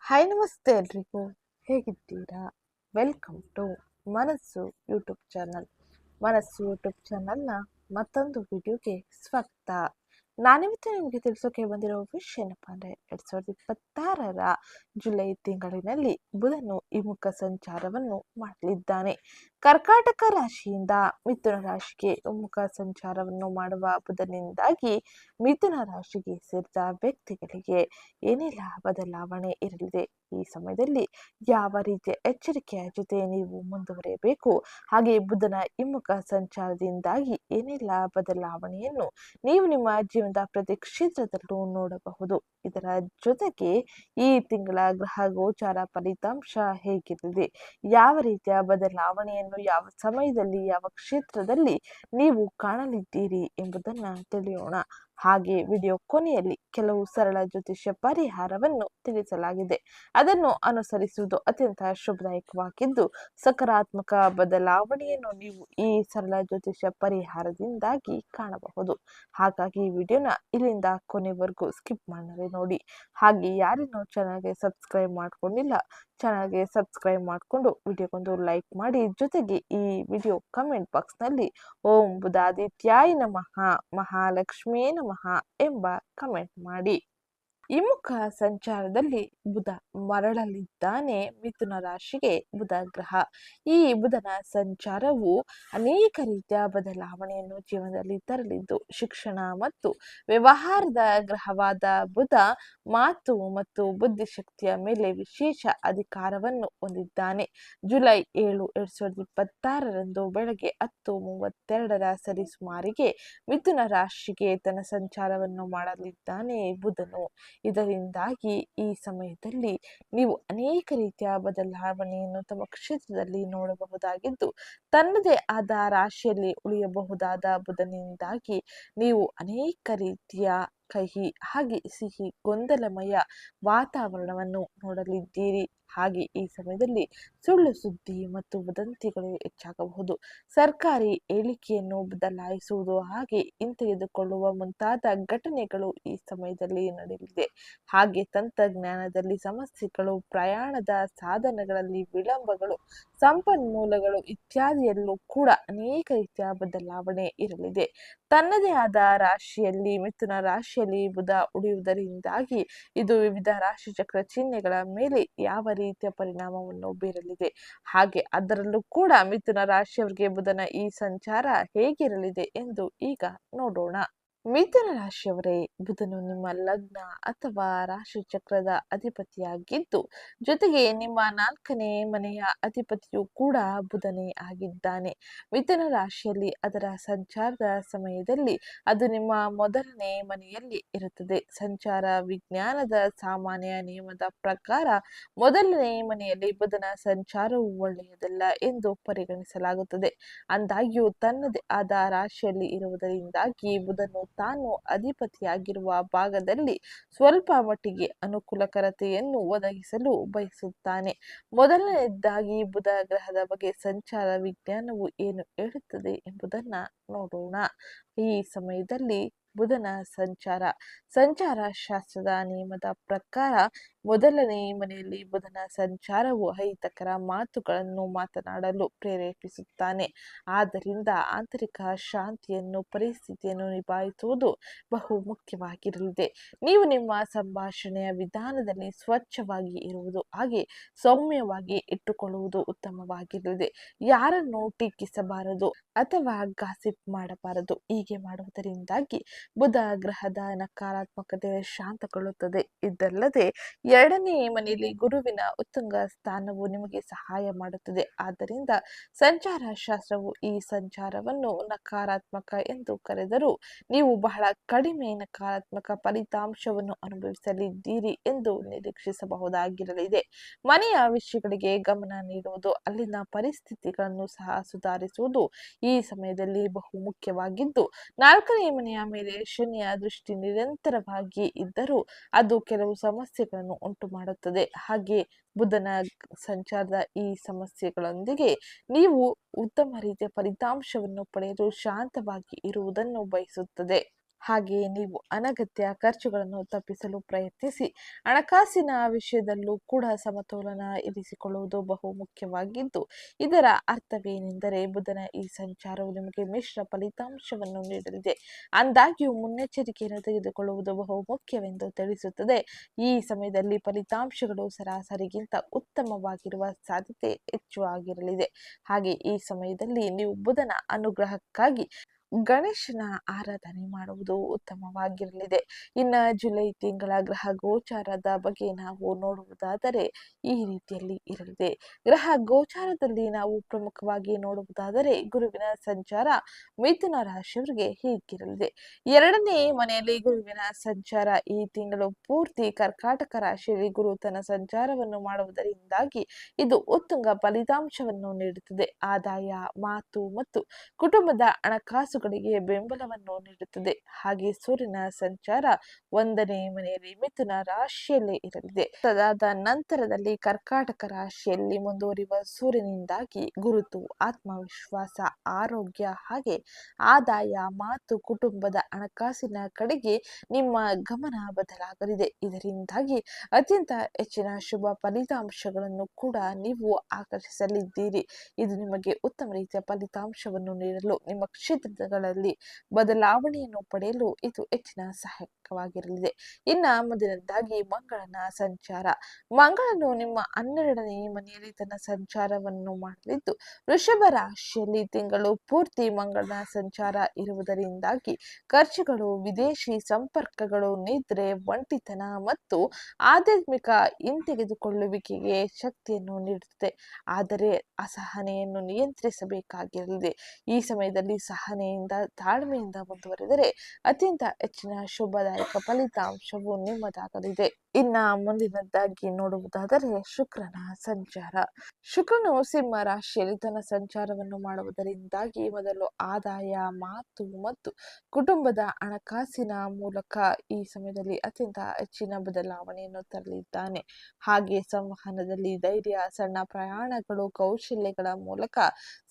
Hi ನಮಸ್ತೆ ಎಲ್ರಿಗೂ, ಹೇಗಿದ್ದೀರಾ? ವೆಲ್ಕಮ್ ಟು ಮನಸ್ಸು ಯೂಟ್ಯೂಬ್ ಚಾನಲ್. ಮನಸ್ಸು ಯೂಟ್ಯೂಬ್ ಚಾನಲ್ನ ಮತ್ತೊಂದು ವಿಡಿಯೋಗೆ ಸ್ವಾಗತ. ನಾನಿವತ್ತು ನಿಮಗೆ ತಿಳಿಸೋಕೆ ಬಂದಿರೋ ವಿಷಯ ಏನಪ್ಪ ಅಂದರೆ 2026ರ ಜುಲೈ ತಿಂಗಳಿನಲ್ಲಿ ಬುಧನು ಹಿಮ್ಮುಖ ಸಂಚಾರವನ್ನು ಮಾಡಲಿದ್ದಾನೆ. ಕರ್ಕಾಟಕ ರಾಶಿಯಿಂದ ಮಿಥುನ ರಾಶಿಗೆ ಹಿಮ್ಮುಖ ಸಂಚಾರವನ್ನು ಮಾಡುವ ಬುಧನಿಂದಾಗಿ ಮಿಥುನ ರಾಶಿಗೆ ಸೇರಿದ ವ್ಯಕ್ತಿಗಳಿಗೆ ಏನೆಲ್ಲ ಬದಲಾವಣೆ ಇರಲಿದೆ, ಈ ಸಮಯದಲ್ಲಿ ಯಾವ ರೀತಿಯ ಎಚ್ಚರಿಕೆಯ ಜೊತೆ ನೀವು ಮುಂದುವರಿಯಬೇಕು, ಹಾಗೆ ಬುಧನ ಹಿಮ್ಮುಖ ಸಂಚಾರದಿಂದಾಗಿ ಏನೆಲ್ಲ ಬದಲಾವಣೆಯನ್ನು ನೀವು ನಿಮ್ಮ ಜೀವನದ ಪ್ರತಿ ಕ್ಷೇತ್ರದಲ್ಲೂ ನೋಡಬಹುದು. ಇದರ ಜೊತೆಗೆ ಈ ತಿಂಗಳ ಗ್ರಹ ಗೋಚಾರ ಫಲಿತಾಂಶ ಹೇಗಿರಲಿದೆ, ಯಾವ ರೀತಿಯ ಬದಲಾವಣೆಯನ್ನು ಯಾವ ಸಮಯದಲ್ಲಿ ಯಾವ ಕ್ಷೇತ್ರದಲ್ಲಿ ನೀವು ಕಾಣಲಿದ್ದೀರಿ ಎಂಬುದನ್ನ ತಿಳಿಯೋಣ. ಹಾಗೆ ವಿಡಿಯೋ ಕೊನೆಯಲ್ಲಿ ಕೆಲವು ಸರಳ ಜ್ಯೋತಿಷ್ಯ ಪರಿಹಾರವನ್ನು ತಿಳಿಸಲಾಗಿದೆ. ಅದನ್ನು ಅನುಸರಿಸುವುದು ಅತ್ಯಂತ ಶುಭದಾಯಕವಾಗಿದ್ದು ಸಕಾರಾತ್ಮಕ ಬದಲಾವಣೆಯನ್ನು ನೀವು ಈ ಸರಳ ಜ್ಯೋತಿಷ್ಯ ಪರಿಹಾರದಿಂದಾಗಿ ಕಾಣಬಹುದು. ಹಾಗಾಗಿ ವಿಡಿಯೋನ ಇಲ್ಲಿಂದ ಕೊನೆವರೆಗೂ ಸ್ಕಿಪ್ ಮಾಡದೆ ನೋಡಿ. ಹಾಗೆ ಯಾರೇನೋ ಚಾನಲ್ಗೆ ಸಬ್ಸ್ಕ್ರೈಬ್ ಮಾಡ್ಕೊಂಡಿಲ್ಲ, ಚಾನಲ್ಗೆ ಸಬ್ಸ್ಕ್ರೈಬ್ ಮಾಡಿಕೊಂಡು ವಿಡಿಯೋಗೊಂದು ಲೈಕ್ ಮಾಡಿ, ಜೊತೆಗೆ ಈ ವಿಡಿಯೋ ಕಮೆಂಟ್ ಬಾಕ್ಸ್ನಲ್ಲಿ ಓಂ ಬುಧಾದಿತ್ಯಾಯ ನಮಃ ಮಹಾಲಕ್ಷ್ಮೀ ನಮಃ ಎಂಬ ಕಮೆಂಟ್ ಮಾಡಿ. ಹಿಮ್ಮುಖ ಸಂಚಾರದಲ್ಲಿ ಬುಧ ಮರಳಲಿದ್ದಾನೆ ಮಿಥುನ ರಾಶಿಗೆ. ಬುಧ ಗ್ರಹ, ಈ ಬುಧನ ಸಂಚಾರವು ಅನೇಕ ರೀತಿಯ ಬದಲಾವಣೆಯನ್ನು ಜೀವನದಲ್ಲಿ ತರಲಿದ್ದು, ಶಿಕ್ಷಣ ಮತ್ತು ವ್ಯವಹಾರದ ಗ್ರಹವಾದ ಬುಧ ಮಾತು ಮತ್ತು ಬುದ್ಧಿಶಕ್ತಿಯ ಮೇಲೆ ವಿಶೇಷ ಅಧಿಕಾರವನ್ನು ಹೊಂದಿದ್ದಾನೆ. ಜುಲೈ 7, 2026ರಂದು ಬೆಳಗ್ಗೆ 10:32ರ ಸರಿಸುಮಾರಿಗೆ ಮಿಥುನ ರಾಶಿಗೆ ತನ್ನ ಸಂಚಾರವನ್ನು ಮಾಡಲಿದ್ದಾನೆ ಬುಧನು. ಇದರಿಂದಾಗಿ ಈ ಸಮಯದಲ್ಲಿ ನೀವು ಅನೇಕ ರೀತಿಯ ಬದಲಾವಣೆಯನ್ನು ತಮ್ಮ ಕ್ಷೇತ್ರದಲ್ಲಿ ನೋಡಬಹುದಾಗಿದ್ದು, ತನ್ನದೇ ಆದ ರಾಶಿಯಲ್ಲಿ ಉಳಿಯಬಹುದಾದ ಬುಧನಿಂದಾಗಿ ನೀವು ಅನೇಕ ರೀತಿಯ ಕಹಿ ಹಾಗೆ ಸಿಹಿ ಗೊಂದಲಮಯ ವಾತಾವರಣವನ್ನು ನೋಡಲಿದ್ದೀರಿ. ಹಾಗೆ ಈ ಸಮಯದಲ್ಲಿ ಸುಳ್ಳು ಸುದ್ದಿ ಮತ್ತು ವದಂತಿಗಳು ಹೆಚ್ಚಾಗಬಹುದು. ಸರ್ಕಾರಿ ಹೇಳಿಕೆಯನ್ನು ಬದಲಾಯಿಸುವುದು ಹಾಗೆ ಹಿಂತೆಗೆದುಕೊಳ್ಳುವ ಮುಂತಾದ ಘಟನೆಗಳು ಈ ಸಮಯದಲ್ಲಿ ನಡೆಯಲಿದೆ. ಹಾಗೆ ತಂತ್ರಜ್ಞಾನದಲ್ಲಿ ಸಮಸ್ಯೆಗಳು, ಪ್ರಯಾಣದ ಸಾಧನಗಳಲ್ಲಿ ವಿಳಂಬಗಳು, ಸಂಪನ್ಮೂಲಗಳು ಇತ್ಯಾದಿಯಲ್ಲೂ ಕೂಡ ಅನೇಕ ರೀತಿಯ ಬದಲಾವಣೆ ಇರಲಿದೆ. ತನ್ನದೇ ಆದ ರಾಶಿಯಲ್ಲಿ ಮಿಥುನ ರಾಶಿಯಲ್ಲಿ ಬುಧ ಉಳಿಯುವುದರಿಂದಾಗಿ ಇದು ವಿವಿಧ ರಾಶಿ ಚಕ್ರ ಚಿಹ್ನೆಗಳ ಮೇಲೆ ಯಾವ ರೀತಿಯ ಪರಿಣಾಮವನ್ನು ಬೀರಲಿದೆ, ಹಾಗೆ ಅದರಲ್ಲೂ ಕೂಡ ಮಿಥುನ ರಾಶಿಯವರಿಗೆ ಬುಧನ ಈ ಸಂಚಾರ ಹೇಗಿರಲಿದೆ ಎಂದು ಈಗ ನೋಡೋಣ. ಮಿಥುನ ರಾಶಿಯವರೇ, ಬುಧನು ನಿಮ್ಮ ಲಗ್ನ ಅಥವಾ ರಾಶಿ ಚಕ್ರದ ಅಧಿಪತಿಯಾಗಿದ್ದು, ಜೊತೆಗೆ ನಿಮ್ಮ 4ನೇ ಮನೆಯ ಅಧಿಪತಿಯು ಕೂಡ ಬುಧನೇ ಆಗಿದ್ದಾನೆ. ಮಿಥುನ ರಾಶಿಯಲ್ಲಿ ಅದರ ಸಂಚಾರದ ಸಮಯದಲ್ಲಿ ಅದು ನಿಮ್ಮ ಮೊದಲನೇ ಮನೆಯಲ್ಲಿ ಇರುತ್ತದೆ. ಸಂಚಾರ ವಿಜ್ಞಾನದ ಸಾಮಾನ್ಯ ನಿಯಮದ ಪ್ರಕಾರ ಮೊದಲನೇ ಮನೆಯಲ್ಲಿ ಬುಧನ ಸಂಚಾರವು ಒಳ್ಳೆಯದಲ್ಲ ಎಂದು ಪರಿಗಣಿಸಲಾಗುತ್ತದೆ. ಅಂದಾಗ್ಯೂ ತನ್ನದೇ ಆದ ರಾಶಿಯಲ್ಲಿ ಇರುವುದರಿಂದಾಗಿ ಬುಧನು ತಾನು ಅಧಿಪತಿಯಾಗಿರುವ ಭಾಗದಲ್ಲಿ ಸ್ವಲ್ಪ ಮಟ್ಟಿಗೆ ಅನುಕೂಲಕರತೆಯನ್ನು ಒದಗಿಸಲು ಬಯಸುತ್ತಾನೆ. ಮೊದಲನೇದಾಗಿ ಬುಧ ಗ್ರಹದ ಬಗ್ಗೆ ಸಂಚಾರ ವಿಜ್ಞಾನವು ಏನು ಹೇಳುತ್ತದೆ ಎಂಬುದನ್ನ ನೋಡೋಣ. ಈ ಸಮಯದಲ್ಲಿ ಬುಧನ ಸಂಚಾರ ಶಾಸ್ತ್ರದ ನಿಯಮದ ಪ್ರಕಾರ ಮೊದಲನೇ ಮನೆಯಲ್ಲಿ ಬುಧನ ಸಂಚಾರವು ಅಹಿತಕರ ಮಾತುಗಳನ್ನು ಮಾತನಾಡಲು ಪ್ರೇರೇಪಿಸುತ್ತಾನೆ. ಆದ್ದರಿಂದ ಆಂತರಿಕ ಶಾಂತಿಯನ್ನು ಪರಿಸ್ಥಿತಿಯನ್ನು ನಿಭಾಯಿಸುವುದು ಬಹು ಮುಖ್ಯವಾಗಿರಲಿದೆ. ನೀವು ನಿಮ್ಮ ಸಂಭಾಷಣೆಯ ವಿಧಾನದಲ್ಲಿ ಸ್ವಚ್ಛವಾಗಿ ಇರುವುದು ಹಾಗೆ ಸೌಮ್ಯವಾಗಿ ಇಟ್ಟುಕೊಳ್ಳುವುದು ಉತ್ತಮವಾಗಿರಲಿದೆ. ಯಾರನ್ನು ಟೀಕಿಸಬಾರದು ಅಥವಾ ಗಾಸಿಪ್ ಮಾಡಬಾರದು. ಹೀಗೆ ಮಾಡುವುದರಿಂದಾಗಿ ಬುಧ ಗ್ರಹದ ನಕಾರಾತ್ಮಕತೆ ಶಾಂತಗೊಳ್ಳುತ್ತದೆ. ಇದಲ್ಲದೆ 2ನೇ ಮನೆಯಲ್ಲಿ ಗುರುವಿನ ಉತ್ತುಂಗ ಸ್ಥಾನವು ನಿಮಗೆ ಸಹಾಯ ಮಾಡುತ್ತದೆ. ಆದ್ದರಿಂದ ಸಂಚಾರ ಶಾಸ್ತ್ರವು ಈ ಸಂಚಾರವನ್ನು ನಕಾರಾತ್ಮಕ ಎಂದು ಕರೆದರೂ ನೀವು ಬಹಳ ಕಡಿಮೆ ನಕಾರಾತ್ಮಕ ಫಲಿತಾಂಶವನ್ನು ಅನುಭವಿಸಲಿದ್ದೀರಿ ಎಂದು ನಿರೀಕ್ಷಿಸಬಹುದಾಗಿರಲಿದೆ. ಮನೆಯ ವಿಷಯಗಳಿಗೆ ಗಮನ ನೀಡುವುದು, ಅಲ್ಲಿನ ಪರಿಸ್ಥಿತಿಗಳನ್ನು ಸಹ ಸುಧಾರಿಸುವುದು ಈ ಸಮಯದಲ್ಲಿ ಬಹು ಮುಖ್ಯವಾಗಿದ್ದು, 4ನೇ ಮನೆಯ ಮೇಲೆ ಶನಿಯ ದೃಷ್ಟಿ ನಿರಂತರವಾಗಿ ಇದ್ದರೂ ಅದು ಕೆಲವು ಸಮಸ್ಯೆಗಳನ್ನು ಉಂಟು ಮಾಡುತ್ತದೆ. ಹಾಗೆ ಬುಧನ ಸಂಚಾರದ ಈ ಸಮಸ್ಯೆಗಳೊಂದಿಗೆ ನೀವು ಉತ್ತಮ ರೀತಿಯ ಫಲಿತಾಂಶವನ್ನು ಪಡೆಯಲು ಶಾಂತವಾಗಿ ಇರುವುದನ್ನು ಬಯಸುತ್ತದೆ. ಹಾಗೆಯೇ ನೀವು ಅನಗತ್ಯ ಖರ್ಚುಗಳನ್ನು ತಪ್ಪಿಸಲು ಪ್ರಯತ್ನಿಸಿ. ಹಣಕಾಸಿನ ವಿಷಯದಲ್ಲೂ ಕೂಡ ಸಮತೋಲನ ಇರಿಸಿಕೊಳ್ಳುವುದು ಬಹು ಮುಖ್ಯವಾಗಿದ್ದು, ಇದರ ಅರ್ಥವೇನೆಂದರೆ ಬುಧನ ಈ ಸಂಚಾರವು ನಿಮಗೆ ಮಿಶ್ರ ಫಲಿತಾಂಶವನ್ನು ನೀಡಲಿದೆ. ಆದಾಗ್ಯೂ ಮುನ್ನೆಚ್ಚರಿಕೆಯನ್ನು ತೆಗೆದುಕೊಳ್ಳುವುದು ಬಹು ಮುಖ್ಯವೆಂದು ತಿಳಿಸುತ್ತದೆ. ಈ ಸಮಯದಲ್ಲಿ ಫಲಿತಾಂಶಗಳು ಸರಾಸರಿಗಿಂತ ಉತ್ತಮವಾಗಿರುವ ಸಾಧ್ಯತೆ ಹೆಚ್ಚು ಆಗಿರಲಿದೆ. ಹಾಗೆ ಈ ಸಮಯದಲ್ಲಿ ನೀವು ಬುಧನ ಅನುಗ್ರಹಕ್ಕಾಗಿ ಗಣೇಶನ ಆರಾಧನೆ ಮಾಡುವುದು ಉತ್ತಮವಾಗಿರಲಿದೆ. ಇನ್ನು ಜುಲೈ ತಿಂಗಳ ಗ್ರಹ ಗೋಚಾರದ ಬಗ್ಗೆ ನಾವು ನೋಡುವುದಾದರೆ ಈ ರೀತಿಯಲ್ಲಿ ಇರಲಿದೆ. ಗ್ರಹ ಗೋಚಾರದಲ್ಲಿ ನಾವು ಪ್ರಮುಖವಾಗಿ ನೋಡುವುದಾದರೆ ಗುರುವಿನ ಸಂಚಾರ ಮಿಥುನ ರಾಶಿಯವರಿಗೆ ಹೀಗಿರಲಿದೆ. 2ನೇ ಮನೆಯಲ್ಲಿ ಗುರುವಿನ ಸಂಚಾರ ಈ ತಿಂಗಳು ಪೂರ್ತಿ ಕರ್ಕಾಟಕ ರಾಶಿಯಲ್ಲಿ ಗುರು ತನ್ನ ಸಂಚಾರವನ್ನು ಮಾಡುವುದರಿಂದಾಗಿ ಇದು ಉತ್ತುಂಗ ಫಲಿತಾಂಶವನ್ನು ನೀಡುತ್ತದೆ. ಆದಾಯ, ಮಾತು ಮತ್ತು ಕುಟುಂಬದ ಹಣಕಾಸುಗಳಿಗೆ ಬೆಂಬಲವನ್ನು ನೀಡುತ್ತದೆ. ಹಾಗೆ ಸೂರ್ಯನ ಸಂಚಾರ 1ನೇ ಮನೆಯಲ್ಲಿ ಮಿಥುನ ರಾಶಿಯಲ್ಲೇ ಇರಲಿದೆ. ಅದಾದ ನಂತರದಲ್ಲಿ ಕರ್ಕಾಟಕ ರಾಶಿಯಲ್ಲಿ ಮುಂದುವರಿಯುವ ಸೂರ್ಯನಿಂದಾಗಿ ಗುರುತು, ಆತ್ಮವಿಶ್ವಾಸ, ಆರೋಗ್ಯ ಹಾಗೆ ಆದಾಯ, ಮಾತು, ಕುಟುಂಬದ ಹಣಕಾಸಿನ ಕಡೆಗೆ ನಿಮ್ಮ ಗಮನ ಬದಲಾಗಲಿದೆ. ಇದರಿಂದಾಗಿ ಅತ್ಯಂತ ಹೆಚ್ಚಿನ ಶುಭ ಫಲಿತಾಂಶಗಳನ್ನು ಕೂಡ ನೀವು ಆಕರ್ಷಿಸಲಿದ್ದೀರಿ. ಇದು ನಿಮಗೆ ಉತ್ತಮ ರೀತಿಯ ಫಲಿತಾಂಶವನ್ನು ನೀಡಲು, ನಿಮ್ಮ ಕ್ಷೇತ್ರಗಳಲ್ಲಿ ಬದಲಾವಣೆಯನ್ನು ಪಡೆಯಲು ಇದು ಹೆಚ್ಚಿನ ಸಹಾಯಕವಾಗಿರಲಿದೆ. ಇನ್ನು ಮುಂದಿನದಾಗಿ ಮಂಗಳನ ಸಂಚಾರ. ಮಂಗಳನು ನಿಮ್ಮ 12ನೇ ಮನೆಯಲ್ಲಿ ತನ್ನ ಸಂಚಾರವನ್ನು ಮಾಡಲಿದ್ದು, ವೃಷಭ ರಾಶಿಯಲ್ಲಿ ತಿಂಗಳು ಪೂರ್ತಿ ಮಂಗಳನ ಸಂಚಾರ ಇರುವುದರಿಂದಾಗಿ ಖರ್ಚುಗಳು, ವಿದೇಶಿ ಸಂಪರ್ಕಗಳು, ನಿದ್ರೆ, ಒಂಟಿತನ ಮತ್ತು ಆಧ್ಯಾತ್ಮಿಕ ಹಿಂತೆಗೆದುಕೊಳ್ಳುವಿಕೆಗೆ ಶಕ್ತಿಯನ್ನು ನೀಡುತ್ತದೆ. ಆದರೆ ಅಸಹನೆಯನ್ನು ನಿಯಂತ್ರಿಸಬೇಕಾಗಿರಲಿದೆ. ಈ ಸಮಯದಲ್ಲಿ ಸಹನೆಯಿಂದ, ತಾಳ್ಮೆಯಿಂದ ಮುಂದುವರೆದರೆ ಅತ್ಯಂತ ಹೆಚ್ಚಿನ ಶುಭದಾಯಕ ಫಲಿತಾಂಶವು ನಿಮ್ಮದಾಗಲಿದೆ. ಇನ್ನ ಮುಂದಿನದ್ದಾಗಿ ನೋಡುವುದಾದರೆ ಶುಕ್ರನ ಸಂಚಾರ. ಶುಕ್ರನು ಸಿಂಹ ರಾಶಿಯಲ್ಲಿ ತನ್ನ ಸಂಚಾರವನ್ನು ಮಾಡುವುದರಿಂದಾಗಿ ಮೊದಲು ಆದಾಯ, ಮಾತು ಮತ್ತು ಕುಟುಂಬದ ಹಣಕಾಸಿನ ಮೂಲಕ ಈ ಸಮಯದಲ್ಲಿ ಅತ್ಯಂತ ಹೆಚ್ಚಿನ ಬದಲಾವಣೆಯನ್ನು ತರಲಿದ್ದಾನೆ. ಹಾಗೆ ಸಂವಹನದಲ್ಲಿ ಧೈರ್ಯ, ಸಣ್ಣ ಪ್ರಯಾಣಗಳು, ಕೌಶಲ್ಯಗಳ ಮೂಲಕ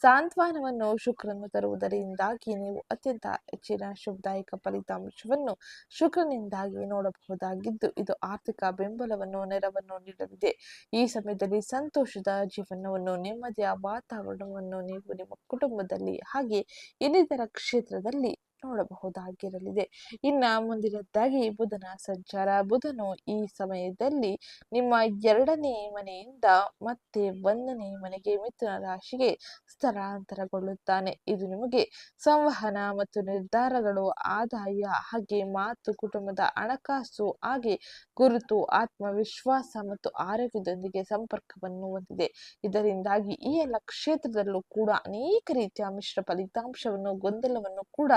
ಸಾಂತ್ವನವನ್ನು ಶುಕ್ರನು ತರುವುದರಿಂದಾಗಿ ನೀವು ಅತ್ಯಂತ ಹೆಚ್ಚಿನ ಶುಭದಾಯಕ ಫಲಿತಾಂಶವನ್ನು ಶುಕ್ರನಿಂದಾಗಿ ನೋಡಬಹುದಾಗಿದ್ದು, ಇದು ಆರ್ಥಿಕ ಬೆಂಬಲವನ್ನು, ನೆರವನ್ನು ನೀಡಲಿದೆ. ಈ ಸಮಯದಲ್ಲಿ ಸಂತೋಷದ ಜೀವನವನ್ನು, ನೆಮ್ಮದಿಯ ವಾತಾವರಣವನ್ನು ನೀವು ನಿಮ್ಮ ಕುಟುಂಬದಲ್ಲಿ ಹಾಗೆ ಇನ್ನಿತರ ಕ್ಷೇತ್ರದಲ್ಲಿ ನೋಡಬಹುದಾಗಿರಲಿದೆ. ಇನ್ನ ಮುಂದಿನದ್ದಾಗಿ ಬುಧನ ಸಂಚಾರ. ಬುಧನು ಈ ಸಮಯದಲ್ಲಿ ನಿಮ್ಮ 2ನೇ ಮನೆಯಿಂದ ಮತ್ತೆ 1ನೇ ಮನೆಗೆ ಮಿಥುನ ರಾಶಿಗೆ ಸ್ಥಳಾಂತರಗೊಳ್ಳುತ್ತಾನೆ. ಇದು ನಿಮಗೆ ಸಂವಹನ ಮತ್ತು ನಿರ್ಧಾರಗಳು, ಆದಾಯ ಹಾಗೆ ಮಾತು, ಕುಟುಂಬದ ಹಣಕಾಸು ಹಾಗೆ ಗುರುತು, ಆತ್ಮವಿಶ್ವಾಸ ಮತ್ತು ಆರೋಗ್ಯದೊಂದಿಗೆ ಸಂಪರ್ಕವನ್ನು ಹೊಂದಿದೆ. ಇದರಿಂದಾಗಿ ಈ ಎಲ್ಲ ಕ್ಷೇತ್ರದಲ್ಲೂ ಕೂಡ ಅನೇಕ ರೀತಿಯ ಮಿಶ್ರ ಫಲಿತಾಂಶವನ್ನು, ಗೊಂದಲವನ್ನು ಕೂಡ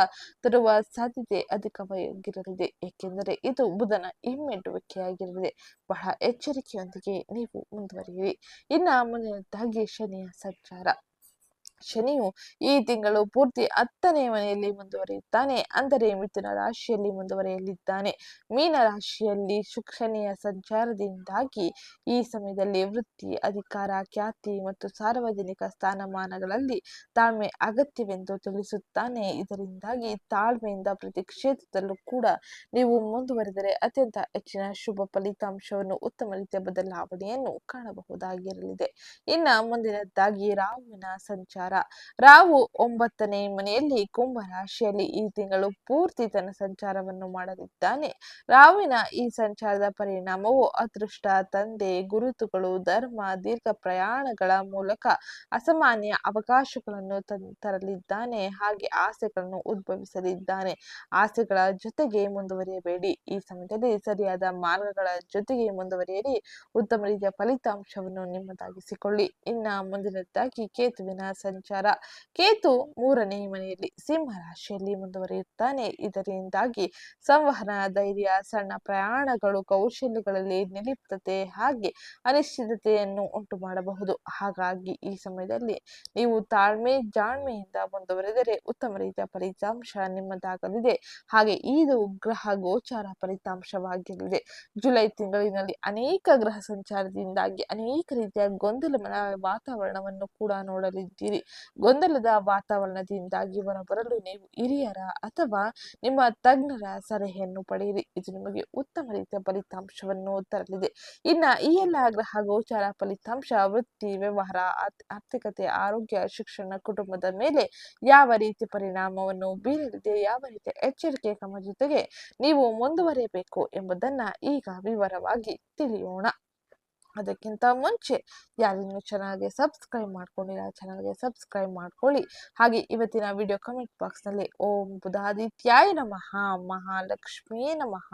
ತರುವ ಸಾಧ್ಯತೆ ಅಧಿಕವಾಗಿರಲಿದೆ. ಏಕೆಂದರೆ ಇದು ಬುಧನ ಹಿಮ್ಮೆಟ್ಟುವಿಕೆಯಾಗಿರಲಿದೆ. ಬಹಳ ಎಚ್ಚರಿಕೆಯೊಂದಿಗೆ ನೀವು ಮುಂದುವರಿಯಿರಿ. ಇನ್ನ ಮುಂದಿನದ್ದಾಗಿ ಶನಿಯ ಸಂಚಾರ. ಶನಿಯು ಈ ತಿಂಗಳು ಪೂರ್ತಿ 10ನೇ ಮನೆಯಲ್ಲಿ ಮುಂದುವರಿಯುತ್ತಾನೆ, ಅಂದರೆ ಮಿಥುನ ರಾಶಿಯಲ್ಲಿ ಮುಂದುವರಿಯಲಿದ್ದಾನೆ. ಮೀನ ರಾಶಿಯಲ್ಲಿ ಶನಿಯ ಸಂಚಾರದಿಂದಾಗಿ ಈ ಸಮಯದಲ್ಲಿ ವೃತ್ತಿ, ಅಧಿಕಾರ, ಖ್ಯಾತಿ ಮತ್ತು ಸಾರ್ವಜನಿಕ ಸ್ಥಾನಮಾನಗಳಲ್ಲಿ ತಾಳ್ಮೆ ಅಗತ್ಯವೆಂದು ತಿಳಿಸುತ್ತಾನೆ. ಇದರಿಂದಾಗಿ ತಾಳ್ಮೆಯಿಂದ ಪ್ರತಿ ಕ್ಷೇತ್ರದಲ್ಲೂ ಕೂಡ ನೀವು ಮುಂದುವರಿದರೆ ಅತ್ಯಂತ ಹೆಚ್ಚಿನ ಶುಭ ಫಲಿತಾಂಶವನ್ನು, ಉತ್ತಮ ರೀತಿಯ ಬದಲಾವಣೆಯನ್ನು ಕಾಣಬಹುದಾಗಿರಲಿದೆ. ಇನ್ನ ಮುಂದಿನದ್ದಾಗಿ ರಾಹುವಿನ ಸಂಚಾರ. ರಾಹು 9ನೇ ಮನೆಯಲ್ಲಿ ಕುಂಭ ರಾಶಿಯಲ್ಲಿ ಈ ತಿಂಗಳು ಪೂರ್ತಿ ತನ್ನ ಸಂಚಾರವನ್ನು ಮಾಡಲಿದ್ದಾನೆ. ರಾಹುವಿನ ಈ ಸಂಚಾರದ ಪರಿಣಾಮವು ಅದೃಷ್ಟ, ತಂದೆ, ಗುರುತುಗಳು, ಧರ್ಮ, ದೀರ್ಘ ಪ್ರಯಾಣಗಳ ಮೂಲಕ ಅಸಾಮಾನ್ಯ ಅವಕಾಶಗಳನ್ನು ತರಲಿದ್ದಾನೆ. ಹಾಗೆ ಆಸೆಗಳನ್ನು ಉದ್ಭವಿಸಲಿದ್ದಾನೆ. ಆಸೆಗಳ ಜೊತೆಗೆ ಮುಂದುವರಿಯಬೇಡಿ. ಈ ಸಮಯದಲ್ಲಿ ಸರಿಯಾದ ಮಾರ್ಗಗಳ ಜೊತೆಗೆ ಮುಂದುವರಿಯಿರಿ. ಉತ್ತಮ ರೀತಿಯ ಫಲಿತಾಂಶವನ್ನು ನಿಮ್ಮದಾಗಿಸಿಕೊಳ್ಳಿ. ಇನ್ನ ಮುಂದಿನದ್ದಾಗಿ ಕೇತುವಿನ ಸಂಚಾರ. ಕೇತು 3ನೇ ಮನೆಯಲ್ಲಿ ಸಿಂಹ ರಾಶಿಯಲ್ಲಿ ಮುಂದುವರಿಯುತ್ತಾನೆ. ಇದರಿಂದಾಗಿ ಸಂವಹನ, ಧೈರ್ಯ, ಸಣ್ಣ ಪ್ರಯಾಣಗಳು, ಕೌಶಲ್ಯಗಳಲ್ಲಿ ನಿರ್ಲಿಪ್ತತೆ ಹಾಗೆ ಅನಿಶ್ಚಿತತೆಯನ್ನು ಉಂಟು ಮಾಡಬಹುದು. ಹಾಗಾಗಿ ಈ ಸಮಯದಲ್ಲಿ ನೀವು ತಾಳ್ಮೆ, ಜಾಣ್ಮೆಯಿಂದ ಮುಂದುವರೆದರೆ ಉತ್ತಮ ರೀತಿಯ ಫಲಿತಾಂಶ ನಿಮ್ಮದಾಗಲಿದೆ. ಹಾಗೆ ಇದು ಗ್ರಹ ಗೋಚಾರ ಫಲಿತಾಂಶವಾಗಿರಲಿದೆ. ಜುಲೈ ತಿಂಗಳಿನಲ್ಲಿ ಅನೇಕ ಗ್ರಹ ಸಂಚಾರದಿಂದಾಗಿ ಅನೇಕ ರೀತಿಯ ಗೊಂದಲಮಯ ವಾತಾವರಣವನ್ನು ಕೂಡ ನೋಡಲಿದ್ದೀರಿ. ಗೊಂದಲದ ವಾತಾವರಣದಿಂದಾಗಿ ಹೊರಬರಲು ನೀವು ಹಿರಿಯರ ಅಥವಾ ನಿಮ್ಮ ತಜ್ಞರ ಸಲಹೆಯನ್ನು ಪಡೆಯಿರಿ. ಇದು ನಿಮಗೆ ಉತ್ತಮ ರೀತಿಯ ಫಲಿತಾಂಶವನ್ನು ತರಲಿದೆ. ಇನ್ನು ಈ ಎಲ್ಲ ಗ್ರಹ ಗೋಚಾರ ಫಲಿತಾಂಶ ವೃತ್ತಿ, ವ್ಯವಹಾರ, ಆರ್ಥಿಕತೆ, ಆರೋಗ್ಯ, ಶಿಕ್ಷಣ, ಕುಟುಂಬದ ಮೇಲೆ ಯಾವ ರೀತಿ ಪರಿಣಾಮವನ್ನು ಬೀರಲಿದೆ, ಯಾವ ರೀತಿಯ ಎಚ್ಚರಿಕೆ ಕ್ರಮ ಜೊತೆಗೆ ನೀವು ಮುಂದುವರಿಯಬೇಕು ಎಂಬುದನ್ನ ಈಗ ವಿವರವಾಗಿ ತಿಳಿಯೋಣ. ಅದಕ್ಕಿಂತ ಮುಂಚೆ ಯಾರಿನ್ನೂ ಚಾನಲ್ಗೆ ಸಬ್ಸ್ಕ್ರೈಬ್ ಮಾಡ್ಕೊಂಡಿಲ್ಲ, ಚಾನಲ್ಗೆ ಸಬ್ಸ್ಕ್ರೈಬ್ ಮಾಡ್ಕೊಳ್ಳಿ. ಹಾಗೆ ಇವತ್ತಿನ ವಿಡಿಯೋ ಕಮೆಂಟ್ ಬಾಕ್ಸ್ನಲ್ಲಿ ಓಂ ಬುಧಾದಿತ್ಯಾಯ ನಮಃ, ಮಹಾಲಕ್ಷ್ಮೀ ನಮಃ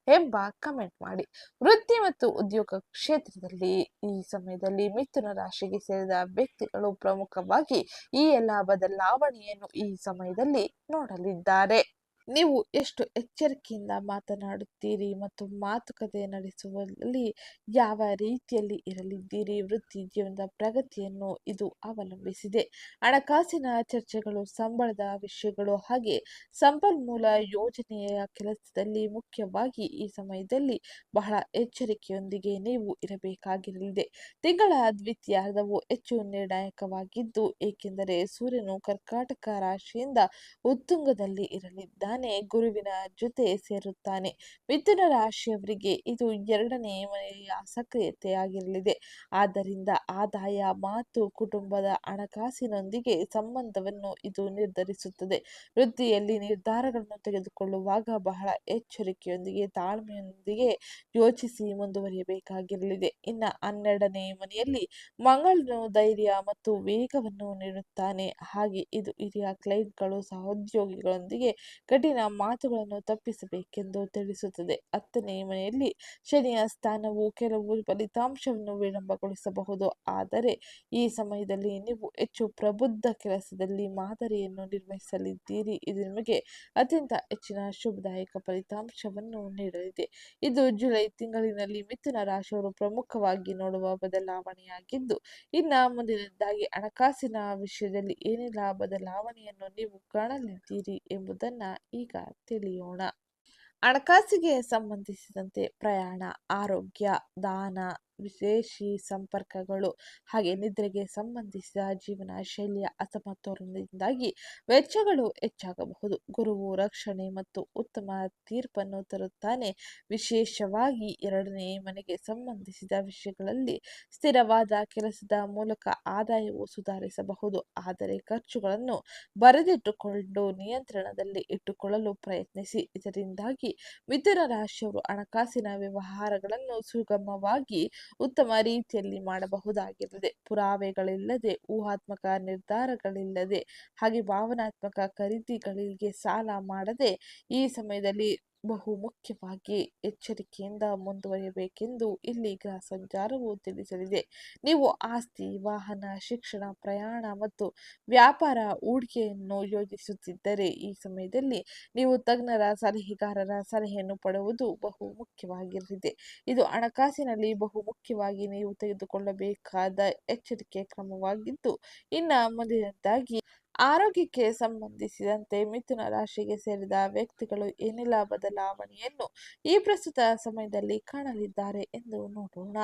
ಎಂಬ ಕಮೆಂಟ್ ಮಾಡಿ. ವೃತ್ತಿ ಮತ್ತು ಉದ್ಯೋಗ ಕ್ಷೇತ್ರದಲ್ಲಿ ಈ ಸಮಯದಲ್ಲಿ ಮಿಥುನ ರಾಶಿಗೆ ಸೇರಿದ ವ್ಯಕ್ತಿಗಳು ಪ್ರಮುಖವಾಗಿ ಈ ಎಲ್ಲ ಬದಲಾವಣೆಯನ್ನು ಈ ಸಮಯದಲ್ಲಿ ನೋಡಲಿದ್ದಾರೆ. ನೀವು ಎಷ್ಟು ಎಚ್ಚರಿಕೆಯಿಂದ ಮಾತನಾಡುತ್ತೀರಿ ಮತ್ತು ಮಾತುಕತೆ ನಡೆಸುವಲ್ಲಿ ಯಾವ ರೀತಿಯಲ್ಲಿ ಇರಲಿದ್ದೀರಿ, ವೃತ್ತಿ ಜೀವನದ ಪ್ರಗತಿಯನ್ನು ಇದು ಅವಲಂಬಿಸಿದೆ. ಹಣಕಾಸಿನ ಚರ್ಚೆಗಳು, ಸಂಬಳದ ವಿಷಯಗಳು ಹಾಗೆ ಸಂಪನ್ಮೂಲ ಯೋಜನೆಯ ಕೆಲಸದಲ್ಲಿ ಮುಖ್ಯವಾಗಿ ಈ ಸಮಯದಲ್ಲಿ ಬಹಳ ಎಚ್ಚರಿಕೆಯೊಂದಿಗೆ ನೀವು ಇರಬೇಕಾಗಿರಲಿದೆ. ತಿಂಗಳ ದ್ವಿತೀಯಾರ್ಧವು ಹೆಚ್ಚು ನಿರ್ಣಾಯಕವಾಗಿದ್ದು, ಏಕೆಂದರೆ ಸೂರ್ಯನು ಕರ್ಕಾಟಕ ರಾಶಿಯಿಂದ ಉತ್ತುಂಗದಲ್ಲಿ ಇರಲಿದ್ದಾನೆ, ಗುರುವಿನ ಜೊತೆ ಸೇರುತ್ತಾನೆ. ಮಿಥುನ ರಾಶಿಯವರಿಗೆ ಇದು 2ನೇ ಮನೆಯ ಸಕ್ರಿಯತೆಯಾಗಿರಲಿದೆ. ಆದ್ದರಿಂದ ಆದಾಯ, ಮಾತು, ಕುಟುಂಬದ ಹಣಕಾಸಿನೊಂದಿಗೆ ಸಂಬಂಧವನ್ನು ಇದು ನಿರ್ಧರಿಸುತ್ತದೆ. ವೃತ್ತಿಯಲ್ಲಿ ನಿರ್ಧಾರಗಳನ್ನು ತೆಗೆದುಕೊಳ್ಳುವಾಗ ಬಹಳ ಎಚ್ಚರಿಕೆಯೊಂದಿಗೆ, ತಾಳ್ಮೆಯೊಂದಿಗೆ ಯೋಚಿಸಿ ಮುಂದುವರಿಯಬೇಕಾಗಿರಲಿದೆ. ಇನ್ನು 12ನೇ ಮನೆಯಲ್ಲಿ ಮಂಗಳನು ಧೈರ್ಯ ಮತ್ತು ವೇಗವನ್ನು ನೀಡುತ್ತಾನೆ. ಹಾಗೆ ಇದು ಹಿರಿಯ ಕ್ಲೈಂಟ್ಗಳು, ಸಹೋದ್ಯೋಗಿಗಳೊಂದಿಗೆ ಕಠಿಣ ಮಾತುಗಳನ್ನು ತಪ್ಪಿಸಬೇಕೆಂದು ತಿಳಿಸುತ್ತದೆ. 10ನೇ ಮನೆಯಲ್ಲಿ ಶನಿಯ ಸ್ಥಾನವು ಕೆಲವು ಫಲಿತಾಂಶವನ್ನು ವಿಳಂಬಗೊಳಿಸಬಹುದು, ಆದರೆ ಈ ಸಮಯದಲ್ಲಿ ನೀವು ಹೆಚ್ಚು ಪ್ರಬುದ್ಧ ಕೆಲಸದಲ್ಲಿ ಮಾದರಿಯನ್ನು ನಿರ್ವಹಿಸಲಿದ್ದೀರಿ. ಇದು ನಿಮಗೆ ಅತ್ಯಂತ ಹೆಚ್ಚಿನ ಶುಭದಾಯಕ ಫಲಿತಾಂಶವನ್ನು ನೀಡಲಿದೆ. ಇದು ಜುಲೈ ತಿಂಗಳಿನಲ್ಲಿ ಮಿಥುನ ರಾಶಿಯವರು ಪ್ರಮುಖವಾಗಿ ನೋಡುವ ಬದಲಾವಣೆಯಾಗಿದ್ದು, ಇನ್ನು ಮುಂದಿನದಾಗಿ ಹಣಕಾಸಿನ ವಿಷಯದಲ್ಲಿ ಏನೆಲ್ಲ ಬದಲಾವಣೆಯನ್ನು ನೀವು ಕಾಣಲಿದ್ದೀರಿ ಎಂಬುದನ್ನ ಈಗ ತಿಳಿಯೋಣ. ಹಣಕಾಸಿಗೆ ಸಂಬಂಧಿಸಿದಂತೆ ಪ್ರಯಾಣ, ಆರೋಗ್ಯ, ದಾನ, ವಿದೇಶಿ ಸಂಪರ್ಕಗಳು ಹಾಗೆ ನಿದ್ರೆಗೆ ಸಂಬಂಧಿಸಿದ ಜೀವನ ಶೈಲಿಯ ಅಸಮತೋಲನದಿಂದಾಗಿ ವೆಚ್ಚಗಳು ಹೆಚ್ಚಾಗಬಹುದು. ಗುರುವು ರಕ್ಷಣೆ ಮತ್ತು ಉತ್ತಮ ತೀರ್ಪನ್ನು ತರುತ್ತಾನೆ. ವಿಶೇಷವಾಗಿ 2ನೇ ಮನೆಗೆ ಸಂಬಂಧಿಸಿದ ವಿಷಯಗಳಲ್ಲಿ ಸ್ಥಿರವಾದ ಕೆಲಸದ ಮೂಲಕ ಆದಾಯವು ಸುಧಾರಿಸಬಹುದು, ಆದರೆ ಖರ್ಚುಗಳನ್ನು ಬರೆದಿಟ್ಟುಕೊಂಡು ನಿಯಂತ್ರಣದಲ್ಲಿ ಇಟ್ಟುಕೊಳ್ಳಲು ಪ್ರಯತ್ನಿಸಿ. ಇದರಿಂದಾಗಿ ಮಿಥುನ ರಾಶಿಯವರು ಹಣಕಾಸಿನ ವ್ಯವಹಾರಗಳನ್ನು ಸುಗಮವಾಗಿ ಉತ್ತಮ ರೀತಿಯಲ್ಲಿ ಮಾಡಬಹುದಾಗಿರುತ್ತದೆ. ಪುರಾವೆಗಳಿಲ್ಲದೆ, ಊಹಾತ್ಮಕ ನಿರ್ಧಾರಗಳಿಲ್ಲದೆ ಹಾಗೆ ಭಾವನಾತ್ಮಕ ಖರೀದಿಗಳಿಗೆ ಸಾಲ ಮಾಡದೆ ಈ ಸಮಯದಲ್ಲಿ ಬಹು ಮುಖ್ಯವಾಗಿ ಎಚ್ಚರಿಕೆಯಿಂದ ಮುಂದುವರಿಯಬೇಕೆಂದು ಇಲ್ಲಿ ಗ್ರಹ ಸಂಚಾರವು ತಿಳಿಸಲಿದೆ. ನೀವು ಆಸ್ತಿ, ವಾಹನ, ಶಿಕ್ಷಣ, ಪ್ರಯಾಣ ಮತ್ತು ವ್ಯಾಪಾರ ಹೂಡಿಕೆಯನ್ನು ಯೋಜಿಸುತ್ತಿದ್ದರೆ ಈ ಸಮಯದಲ್ಲಿ ನೀವು ತಜ್ಞರ ಸಲಹೆಗಾರರ ಸಲಹೆಯನ್ನು ಪಡೆಯುವುದು ಬಹು ಮುಖ್ಯವಾಗಿರಲಿದೆ. ಇದು ಹಣಕಾಸಿನಲ್ಲಿ ಬಹು ಮುಖ್ಯವಾಗಿ ನೀವು ತೆಗೆದುಕೊಳ್ಳಬೇಕಾದ ಎಚ್ಚರಿಕೆ ಕ್ರಮವಾಗಿದ್ದು, ಇನ್ನು ಮುಂದಿನದಾಗಿ ಆರೋಗ್ಯಕ್ಕೆ ಸಂಬಂಧಿಸಿದಂತೆ ಮಿಥುನ ರಾಶಿಗೆ ಸೇರಿದ ವ್ಯಕ್ತಿಗಳು ಏನೆಲ್ಲ ಬದಲಾವಣೆಯನ್ನು ಈ ಪ್ರಸ್ತುತ ಸಮಯದಲ್ಲಿ ಕಾಣಲಿದ್ದಾರೆ ಎಂದು ನೋಡೋಣ.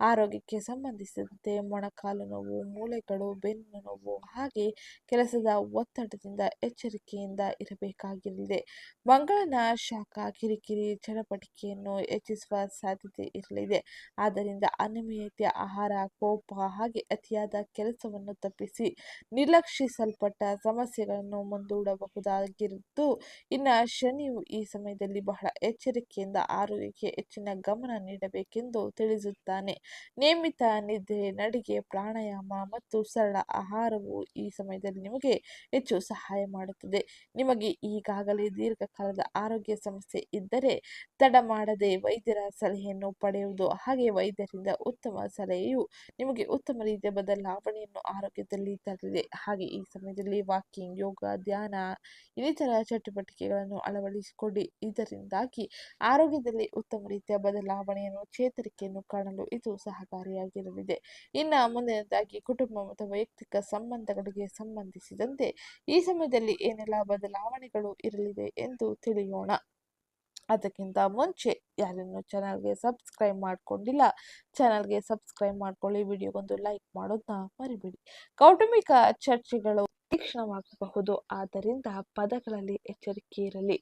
ಆರೋಗ್ಯಕ್ಕೆ ಸಂಬಂಧಿಸಿದಂತೆ ಮೊಣಕಾಲು ನೋವು, ಮೂಳೆಗಳು, ಬೆನ್ನು ನೋವು ಹಾಗೆ ಕೆಲಸದ ಒತ್ತಡದಿಂದ ಎಚ್ಚರಿಕೆಯಿಂದ ಇರಬೇಕಾಗಿರಲಿದೆ. ಮಂಗಳನ ಶಾಖ ಕಿರಿಕಿರಿ ಚಟಪಟಿಕೆಯನ್ನು ಹೆಚ್ಚಿಸುವ ಸಾಧ್ಯತೆ ಇರಲಿದೆ. ಆದ್ದರಿಂದ ಅನಿಯಮಿತ ಆಹಾರ, ಕೋಪ ಹಾಗೆ ಅತಿಯಾದ ಕೆಲಸವನ್ನು ತಪ್ಪಿಸಿ ನಿರ್ಲಕ್ಷಿಸಲ್ಪಟ್ಟ ಸಮಸ್ಯೆಗಳನ್ನು ಮುಂದೂಡಬಹುದಾಗಿದ್ದು, ಇನ್ನು ಶನಿಯು ಈ ಸಮಯದಲ್ಲಿ ಬಹಳ ಎಚ್ಚರಿಕೆಯಿಂದ ಆರೋಗ್ಯಕ್ಕೆ ಹೆಚ್ಚಿನ ಗಮನ ನೀಡಬೇಕೆಂದು ತಿಳಿಸುತ್ತಾನೆ. ನಿಯಮಿತ ನಿದ್ರೆ, ನಡಿಗೆ, ಪ್ರಾಣಾಯಾಮ ಮತ್ತು ಸರಳ ಆಹಾರವು ಈ ಸಮಯದಲ್ಲಿ ನಿಮಗೆ ಹೆಚ್ಚು ಸಹಾಯ ಮಾಡುತ್ತದೆ. ನಿಮಗೆ ಈಗಾಗಲೇ ದೀರ್ಘಕಾಲದ ಆರೋಗ್ಯ ಸಮಸ್ಯೆ ಇದ್ದರೆ ತಡ ಮಾಡದೆ ವೈದ್ಯರ ಸಲಹೆಯನ್ನು ಪಡೆಯುವುದು ಹಾಗೆ ವೈದ್ಯರಿಂದ ಉತ್ತಮ ಸಲಹೆಯು ನಿಮಗೆ ಉತ್ತಮ ರೀತಿಯ ಬದಲಾವಣೆಯನ್ನು ಆರೋಗ್ಯದಲ್ಲಿ ತರಲಿದೆ. ಹಾಗೆ ಈ ಸಮಯದಲ್ಲಿ ವಾಕಿಂಗ್, ಯೋಗ, ಧ್ಯಾನ ಇನ್ನಿತರ ಚಟುವಟಿಕೆಗಳನ್ನು ಅಳವಡಿಸಿಕೊಳ್ಳಿ. ಇದರಿಂದಾಗಿ ಆರೋಗ್ಯದಲ್ಲಿ ಉತ್ತಮ ರೀತಿಯ ಬದಲಾವಣೆಯನ್ನು, ಚೇತರಿಕೆಯನ್ನು ಕಾಣಲು ಇದು ಸಹಕಾರಿಯಾಗಿರಲಿದೆ. ಇನ್ನು ಮುಂದಿನದಾಗಿ ಕುಟುಂಬ ಮತ್ತು ವೈಯಕ್ತಿಕ ಸಂಬಂಧಗಳಿಗೆ ಸಂಬಂಧಿಸಿದಂತೆ ಈ ಸಮಯದಲ್ಲಿ ಏನೆಲ್ಲ ಬದಲಾವಣೆಗಳು ಇರಲಿದೆ ಎಂದು ತಿಳಿಯೋಣ. ಅದಕ್ಕಿಂತ ಮುಂಚೆ ಯಾರಿನ್ನೂ ಚಾನಲ್ಗೆ ಸಬ್ಸ್ಕ್ರೈಬ್ ಮಾಡ್ಕೊಂಡಿಲ್ಲ, ಚಾನಲ್ಗೆ ಸಬ್ಸ್ಕ್ರೈಬ್ ಮಾಡ್ಕೊಳ್ಳಿ, ವಿಡಿಯೋಗೊಂದು ಲೈಕ್ ಮಾಡೋದನ್ನ ಮರಿಬೇಡಿ. ಕೌಟುಂಬಿಕ ಚರ್ಚೆಗಳು ತೀಕ್ಷ್ಣವಾಗಬಹುದು, ಆದ್ದರಿಂದ ಪದಗಳಲ್ಲಿ ಎಚ್ಚರಿಕೆ ಇರಲಿ.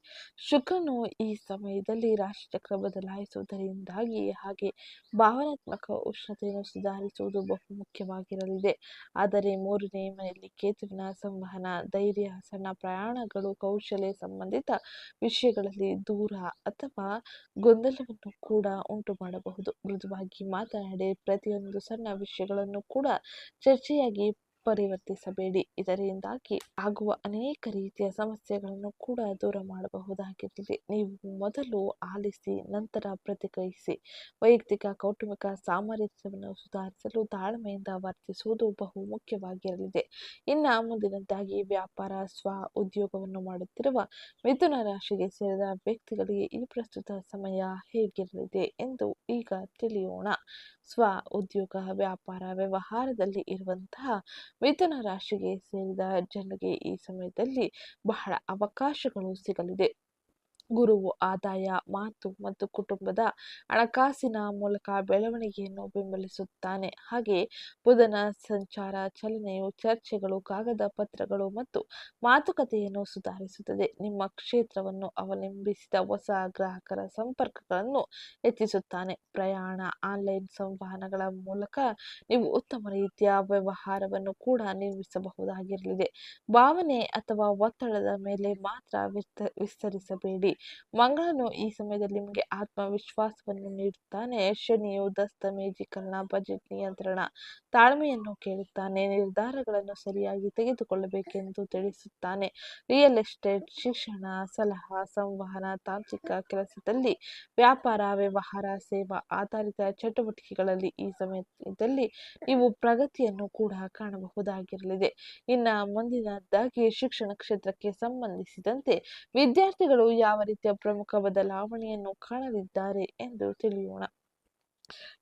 ಶುಕ್ರನು ಈ ಸಮಯದಲ್ಲಿ ರಾಶಿಚಕ್ರ ಬದಲಾಯಿಸುವುದರಿಂದಾಗಿ ಹಾಗೆ ಭಾವನಾತ್ಮಕ ಉಷ್ಣತೆಯನ್ನು ಸುಧಾರಿಸುವುದು ಬಹುಮುಖ್ಯವಾಗಿರಲಿದೆ. ಆದರೆ 3ನೇ ಮನೆಯಲ್ಲಿ ಕೇತುವಿನ ಸಂವಹನ, ಧೈರ್ಯ, ಸಣ್ಣ ಪ್ರಯಾಣಗಳು, ಕೌಶಲ್ಯ ಸಂಬಂಧಿತ ವಿಷಯಗಳಲ್ಲಿ ದೂರ ಅಥವಾ ಗೊಂದಲವನ್ನು ಕೂಡ ಉಂಟು ಮಾಡಬಹುದು. ಮೃದುವಾಗಿ ಮಾತನಾಡಿ, ಪ್ರತಿಯೊಂದು ಸಣ್ಣ ವಿಷಯಗಳನ್ನು ಕೂಡ ಚರ್ಚೆಯಾಗಿ ಪರಿವರ್ತಿಸಬೇಡಿ. ಇದರಿಂದಾಗಿ ಆಗುವ ಅನೇಕ ರೀತಿಯ ಸಮಸ್ಯೆಗಳನ್ನು ಕೂಡ ದೂರ ಮಾಡಬಹುದಾಗಿರುತ್ತದೆ. ನೀವು ಮೊದಲು ಆಲಿಸಿ ನಂತರ ಪ್ರತಿಕ್ರಿಯಿಸಿ. ವೈಯಕ್ತಿಕ ಕೌಟುಂಬಿಕ ಸಾಮರಸ್ಯವನ್ನು ಸುಧಾರಿಸಲು ತಾಳ್ಮೆಯಿಂದ ವರ್ತಿಸುವುದು ಬಹು ಮುಖ್ಯವಾಗಿರಲಿದೆ. ಇನ್ನು ಮುಂದಿನದ್ದಾಗಿ ವ್ಯಾಪಾರ, ಸ್ವ ಉದ್ಯೋಗವನ್ನು ಮಾಡುತ್ತಿರುವ ಮಿಥುನ ರಾಶಿಗೆ ಸೇರಿದ ವ್ಯಕ್ತಿಗಳಿಗೆ ಈ ಪ್ರಸ್ತುತ ಸಮಯ ಹೇಗಿರಲಿದೆ ಎಂದು ಈಗ ತಿಳಿಯೋಣ. ಸ್ವ ಉದ್ಯೋಗ, ವ್ಯಾಪಾರ, ವ್ಯವಹಾರದಲ್ಲಿ ಇರುವಂತಹ ಮಿಥುನ ರಾಶಿಗೆ ಸೇರಿದ ಜನರಿಗೆ ಈ ಸಮಯದಲ್ಲಿ ಬಹಳ ಅವಕಾಶಗಳು ಸಿಗಲಿದೆ. ಗುರುವು ಆದಾಯ, ಮಾತು ಮತ್ತು ಕುಟುಂಬದ ಹಣಕಾಸಿನ ಮೂಲಕ ಬೆಳವಣಿಗೆಯನ್ನು ಬೆಂಬಲಿಸುತ್ತಾನೆ. ಹಾಗೆ ಬುಧನ ಸಂಚಾರ ಚಲನೆಯು ಚರ್ಚೆಗಳು, ಕಾಗದ ಪತ್ರಗಳು ಮತ್ತು ಮಾತುಕತೆಯನ್ನು ಸುಧಾರಿಸುತ್ತದೆ. ನಿಮ್ಮ ಕ್ಷೇತ್ರವನ್ನು ಅವಲಂಬಿಸಿದ ಹೊಸ ಗ್ರಾಹಕರ ಸಂಪರ್ಕಗಳನ್ನು ಹೆಚ್ಚಿಸುತ್ತಾನೆ. ಪ್ರಯಾಣ, ಆನ್ಲೈನ್ ಸಂವಹನಗಳ ಮೂಲಕ ನೀವು ಉತ್ತಮ ರೀತಿಯ ವ್ಯವಹಾರವನ್ನು ಕೂಡ ನಿರ್ಮಿಸಬಹುದಾಗಿರಲಿದೆ. ಭಾವನೆ ಅಥವಾ ಒತ್ತಡದ ಮೇಲೆ ಮಾತ್ರ ವಿಸ್ತರಿಸಬೇಡಿ. ಮಂಗಳನು ಈ ಸಮಯದಲ್ಲಿ ನಿಮಗೆ ಆತ್ಮವಿಶ್ವಾಸವನ್ನು ನೀಡುತ್ತಾನೆ. ಶನಿಯು ದಸ್ತಮೇಜೀಕರಣ, ಬಜೆಟ್ ನಿಯಂತ್ರಣ, ತಾಳ್ಮೆಯನ್ನು ಕೇಳುತ್ತಾನೆ. ನಿರ್ಧಾರಗಳನ್ನು ಸರಿಯಾಗಿ ತೆಗೆದುಕೊಳ್ಳಬೇಕೆಂದು ತಿಳಿಸುತ್ತಾನೆ. ರಿಯಲ್ ಎಸ್ಟೇಟ್, ಶಿಕ್ಷಣ, ಸಲಹಾ, ಸಂವಹನ, ತಾಂತ್ರಿಕ ಕೆಲಸದಲ್ಲಿ, ವ್ಯಾಪಾರ, ವ್ಯವಹಾರ, ಸೇವಾ ಆಧಾರಿತ ಚಟುವಟಿಕೆಗಳಲ್ಲಿ ಈ ಸಮಯದಲ್ಲಿ ನೀವು ಪ್ರಗತಿಯನ್ನು ಕೂಡ ಕಾಣಬಹುದಾಗಿರಲಿದೆ. ಇನ್ನು ಮುಂದಿನದಾಗಿ ಶಿಕ್ಷಣ ಕ್ಷೇತ್ರಕ್ಕೆ ಸಂಬಂಧಿಸಿದಂತೆ ವಿದ್ಯಾರ್ಥಿಗಳು ಯಾವ ರೀತಿಯ ಪ್ರಮುಖ ಬದಲಾವಣೆಯನ್ನು ಕಾಣಲಿದ್ದಾರೆ ಎಂದು ತಿಳಿಯೋಣ.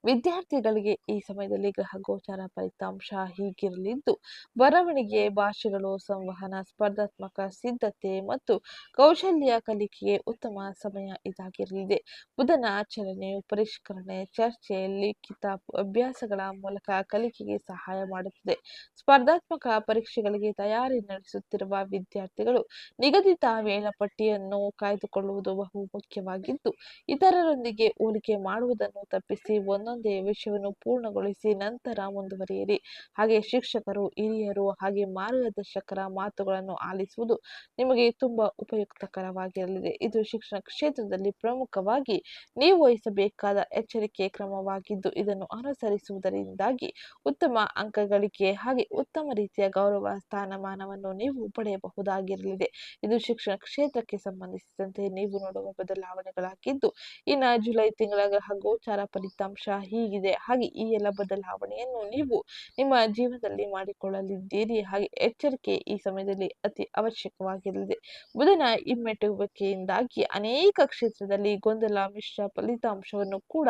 ವಿದ್ಯಾರ್ಥಿಗಳಿಗೆ ಈ ಸಮಯದಲ್ಲಿ ಗ್ರಹ ಗೋಚಾರ ಫಲಿತಾಂಶ ಹೀಗಿರಲಿದ್ದು, ಬರವಣಿಗೆ, ಭಾಷೆಗಳು, ಸಂವಹನ, ಸ್ಪರ್ಧಾತ್ಮಕ ಸಿದ್ಧತೆ ಮತ್ತು ಕೌಶಲ್ಯ ಕಲಿಕೆಗೆ ಉತ್ತಮ ಸಮಯ ಇದಾಗಿರಲಿದೆ. ಬುಧನ ಚಲನೆಯು ಪರಿಷ್ಕರಣೆ, ಚರ್ಚೆ, ಲಿಖಿತ ಅಭ್ಯಾಸಗಳ ಮೂಲಕ ಕಲಿಕೆಗೆ ಸಹಾಯ ಮಾಡುತ್ತದೆ. ಸ್ಪರ್ಧಾತ್ಮಕ ಪರೀಕ್ಷೆಗಳಿಗೆ ತಯಾರಿ ನಡೆಸುತ್ತಿರುವ ವಿದ್ಯಾರ್ಥಿಗಳು ನಿಗದಿತ ವೇಳಾಪಟ್ಟಿಯನ್ನು ಕಾಯ್ದುಕೊಳ್ಳುವುದು ಬಹು ಮುಖ್ಯವಾಗಿದ್ದು, ಇತರರೊಂದಿಗೆ ಹೋಲಿಕೆ ಮಾಡುವುದನ್ನು ತಪ್ಪಿಸಿ ಒಂದೊಂದೇ ವಿಷಯವನ್ನು ಪೂರ್ಣಗೊಳಿಸಿ ನಂತರ ಮುಂದುವರಿಯಿರಿ. ಹಾಗೆ ಶಿಕ್ಷಕರು, ಹಿರಿಯರು ಹಾಗೆ ಮಾರ್ಗದರ್ಶಕರ ಮಾತುಗಳನ್ನು ಆಲಿಸುವುದು ನಿಮಗೆ ತುಂಬಾ ಉಪಯುಕ್ತಕರವಾಗಿರಲಿದೆ. ಇದು ಶಿಕ್ಷಣ ಕ್ಷೇತ್ರದಲ್ಲಿ ಪ್ರಮುಖವಾಗಿ ನೀವು ವಹಿಸಬೇಕಾದ ಎಚ್ಚರಿಕೆ ಕ್ರಮವಾಗಿದ್ದು, ಇದನ್ನು ಅನುಸರಿಸುವುದರಿಂದಾಗಿ ಉತ್ತಮ ಅಂಕ ಗಳಿಕೆ ಹಾಗೆ ಉತ್ತಮ ರೀತಿಯ ಗೌರವ ಸ್ಥಾನಮಾನವನ್ನು ನೀವು ಪಡೆಯಬಹುದಾಗಿರಲಿದೆ. ಇದು ಶಿಕ್ಷಣ ಕ್ಷೇತ್ರಕ್ಕೆ ಸಂಬಂಧಿಸಿದಂತೆ ನೀವು ನೋಡುವ ಬದಲಾವಣೆಗಳಾಗಿದ್ದು, ಇನ್ನು ಜುಲೈ ತಿಂಗಳ ಗ್ರಹ ಗೋಚಾರ ಫಲಿತಾಂಶ ಹೀಗಿದೆ. ಹಾಗೆ ಈ ಎಲ್ಲ ಬದಲಾವಣೆಯನ್ನು ನೀವು ನಿಮ್ಮ ಜೀವನದಲ್ಲಿ ಮಾಡಿಕೊಳ್ಳಲಿದ್ದೀರಿ. ಹಾಗೆ ಎಚ್ಚರಿಕೆ ಈ ಸಮಯದಲ್ಲಿ ಅತಿ ಅವಶ್ಯಕವಾಗಿರಲಿದೆ. ಬುಧನ ಹಿಮ್ಮೆಟ್ಟುವಿಕೆಯಿಂದಾಗಿ ಅನೇಕ ಕ್ಷೇತ್ರದಲ್ಲಿ ಗೊಂದಲ, ಮಿಶ್ರ ಫಲಿತಾಂಶವನ್ನು ಕೂಡ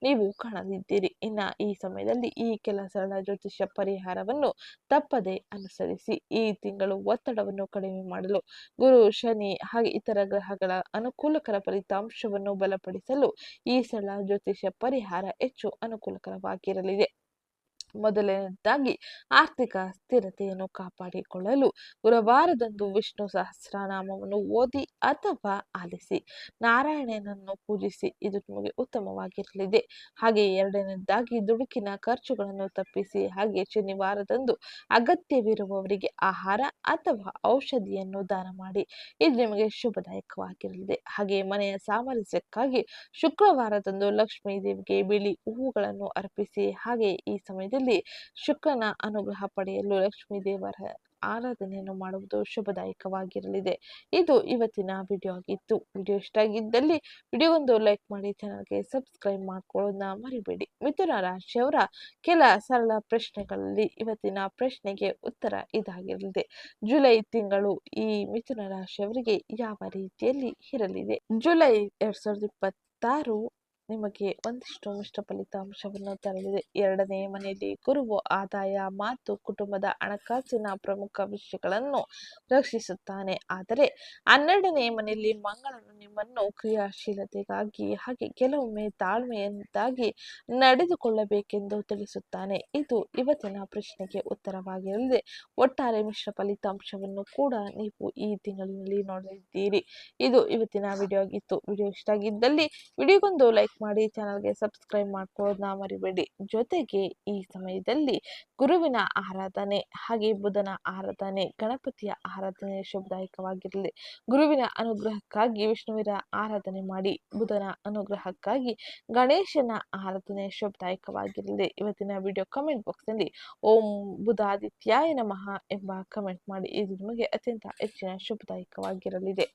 ನೀವು ಕಾಣಲಿದ್ದೀರಿ. ಇನ್ನು ಈ ಸಮಯದಲ್ಲಿ ಈ ಕೆಲ ಸರಳ ಜ್ಯೋತಿಷ್ಯ ಪರಿಹಾರವನ್ನು ತಪ್ಪದೆ ಅನುಸರಿಸಿ. ಈ ತಿಂಗಳು ಒತ್ತಡವನ್ನು ಕಡಿಮೆ ಮಾಡಲು ಗುರು, ಶನಿ ಹಾಗೆ ಇತರ ಗ್ರಹಗಳ ಅನುಕೂಲಕರ ಫಲಿತಾಂಶವನ್ನು ಬಲಪಡಿಸಲು ಈ ಸರಳ ಜ್ಯೋತಿಷ್ಯ ಪರಿಹಾರ ಹೆಚ್ಚು ಅನುಕೂಲಕರವಾಗಿರಲಿದೆ. ಮೊದಲನೇದಾಗಿ ಆರ್ಥಿಕ ಸ್ಥಿರತೆಯನ್ನು ಕಾಪಾಡಿಕೊಳ್ಳಲು ಗುರುವಾರದಂದು ವಿಷ್ಣು ಸಹಸ್ರನಾಮವನ್ನು ಓದಿ ಅಥವಾ ಆಲಿಸಿ, ನಾರಾಯಣನನ್ನು ಪೂಜಿಸಿ. ಇದು ನಿಮಗೆ ಉತ್ತಮವಾಗಿರಲಿದೆ. ಹಾಗೆ ಎರಡನೇದಾಗಿ ದುಡುಕಿನ ಖರ್ಚುಗಳನ್ನು ತಪ್ಪಿಸಿ. ಹಾಗೆ ಶನಿವಾರದಂದು ಅಗತ್ಯವಿರುವವರಿಗೆ ಆಹಾರ ಅಥವಾ ಔಷಧಿಯನ್ನು ದಾನ ಮಾಡಿ. ಇದು ನಿಮಗೆ ಶುಭದಾಯಕವಾಗಿರಲಿದೆ. ಹಾಗೆ ಮನೆಯ ಸಾಮರಸ್ಯಕ್ಕಾಗಿ ಶುಕ್ರವಾರದಂದು ಲಕ್ಷ್ಮೀ ದೇವಿಗೆ ಬಿಳಿ ಹೂವುಗಳನ್ನು ಅರ್ಪಿಸಿ. ಹಾಗೆ ಈ ಸಮಯದಲ್ಲಿ ಶುಕ್ರನ ಅನುಗ್ರಹ ಪಡೆಯಲು ಲಕ್ಷ್ಮೀ ದೇವರ ಆರಾಧನೆಯನ್ನು ಮಾಡುವುದು ಶುಭದಾಯಕವಾಗಿರಲಿದೆ. ಇದು ಇವತ್ತಿನ ವಿಡಿಯೋ ಆಗಿತ್ತು. ವಿಡಿಯೋ ಇಷ್ಟ ಆಗಿದ್ದಲ್ಲಿ ವಿಡಿಯೋಗೊಂದು ಲೈಕ್ ಮಾಡಿ, ಚಾನಲ್ಗೆ ಸಬ್ಸ್ಕ್ರೈಬ್ ಮಾಡ್ಕೊಳ್ಳೋದನ್ನ ಮರಿಬೇಡಿ. ಮಿಥುನ ರಾಶಿಯವರ ಕೆಲ ಸರಳ ಪ್ರಶ್ನೆಗಳಲ್ಲಿ ಇವತ್ತಿನ ಪ್ರಶ್ನೆಗೆ ಉತ್ತರ ಇದಾಗಿರಲಿದೆ. ಜುಲೈ ತಿಂಗಳು ಈ ಮಿಥುನ ರಾಶಿಯವರಿಗೆ ಯಾವ ರೀತಿಯಲ್ಲಿ ಇರಲಿದೆ? ಜುಲೈ 2026 ನಿಮಗೆ ಒಂದಿಷ್ಟು ಮಿಶ್ರ ಫಲಿತಾಂಶವನ್ನು ತರಲಿದೆ. 2ನೇ ಮನೆಯಲ್ಲಿ ಗುರುವು ಆದಾಯ, ಮಾತು, ಕುಟುಂಬದ ಹಣಕಾಸಿನ ಪ್ರಮುಖ ವಿಷಯಗಳನ್ನು ರಕ್ಷಿಸುತ್ತಾನೆ. ಆದರೆ 12ನೇ ಮನೆಯಲ್ಲಿ ಮಂಗಳನು ನಿಮ್ಮನ್ನು ಕ್ರಿಯಾಶೀಲತೆಗಾಗಿ ಹಾಗೆ ಕೆಲವೊಮ್ಮೆ ತಾಳ್ಮೆಯಿಂದಾಗಿ ನಡೆದುಕೊಳ್ಳಬೇಕೆಂದು ತಿಳಿಸುತ್ತಾನೆ. ಇದು ಇವತ್ತಿನ ಪ್ರಶ್ನೆಗೆ ಉತ್ತರವಾಗಿರಲಿದೆ. ಒಟ್ಟಾರೆ ಮಿಶ್ರ ಫಲಿತಾಂಶವನ್ನು ಕೂಡ ನೀವು ಈ ತಿಂಗಳಿನಲ್ಲಿ ನೋಡಲಿದ್ದೀರಿ. ಇದು ಇವತ್ತಿನ ವಿಡಿಯೋ ಆಗಿತ್ತು. ವಿಡಿಯೋ ಇಷ್ಟ ಆಗಿದ್ದಲ್ಲಿ ವಿಡಿಯೋಗೊಂದು ಲೈಕ್ ಮಾಡಿ, ಚಾನಲ್ಗೆ ಸಬ್ಸ್ಕ್ರೈಬ್ ಮಾಡ್ಕೊಳ್ಳೋದನ್ನ ಮರಿಬೇಡಿ. ಜೊತೆಗೆ ಈ ಸಮಯದಲ್ಲಿ ಗುರುವಿನ ಆರಾಧನೆ ಹಾಗೆ ಬುಧನ ಆರಾಧನೆ, ಗಣಪತಿಯ ಆರಾಧನೆ ಶುಭದಾಯಕವಾಗಿರಲಿ. ಗುರುವಿನ ಅನುಗ್ರಹಕ್ಕಾಗಿ ವಿಷ್ಣುವಿನ ಆರಾಧನೆ ಮಾಡಿ, ಬುಧನ ಅನುಗ್ರಹಕ್ಕಾಗಿ ಗಣೇಶನ ಆರಾಧನೆ ಶುಭದಾಯಕವಾಗಿರಲಿ. ಇವತ್ತಿನ ವಿಡಿಯೋ ಕಮೆಂಟ್ ಬಾಕ್ಸ್ನಲ್ಲಿ ಓಂ ಬುಧಾದಿತ್ಯಾಯ ನಮಃ ಎಂಬ ಕಮೆಂಟ್ ಮಾಡಿ. ಇದು ನಿಮಗೆ ಅತ್ಯಂತ ಹೆಚ್ಚಿನ ಶುಭದಾಯಕವಾಗಿರಲಿದೆ.